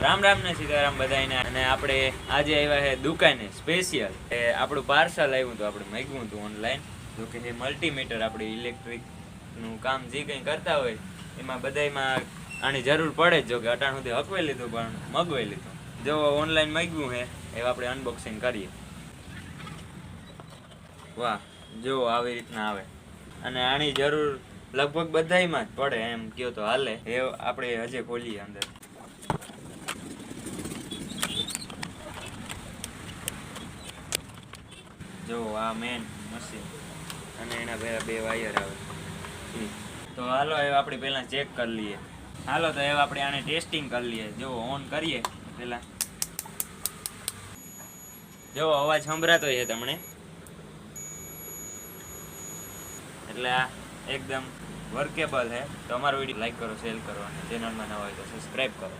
રામ રામ ને સીતારામ બધાને. અને આપણે આજે આવ્યા છે દુકાને સ્પેશિયલ. એ આપણું પાર્સલ આવ્યું હતું, આપણે માગ્યું હતું ઓનલાઈન. જો કે એ મલ્ટીમીટર આપણે ઇલેક્ટ્રિકનું કામ જે કંઈ કરતા હોય એમાં બધામાં આની જરૂર પડે જ. જો કે અટાણ સુધી હકવી લીધું પણ મગવાઈ લીધું. જો ઓનલાઈન માગ્યું છે એવા આપણે અનબોક્સિંગ કરીએ. વાહ, જો આવી રીતના આવે. અને આની જરૂર લગભગ બધામાં જ પડે એમ કયો તો હાલે. એ આપણે હજે ખોલીએ અંદર. જો આ મેન મશીન અને એના પહેલા બે વાયર આવે. તો હાલો હવે આપણે પહેલાં ચેક કરી લઈએ. હાલો તો હવે આપણે આને ટેસ્ટિંગ કરી લઈએ. જો ઓન કરીએ પહેલાં. જો અવાજ સંભળાતો છે તમને, એટલે આ એકદમ વર્કેબલ છે. તો અમારો વિડીયો લાઈક કરો, શેર કરો અને ચેનલમાં નવા હોય તો સબસ્ક્રાઈબ કરો.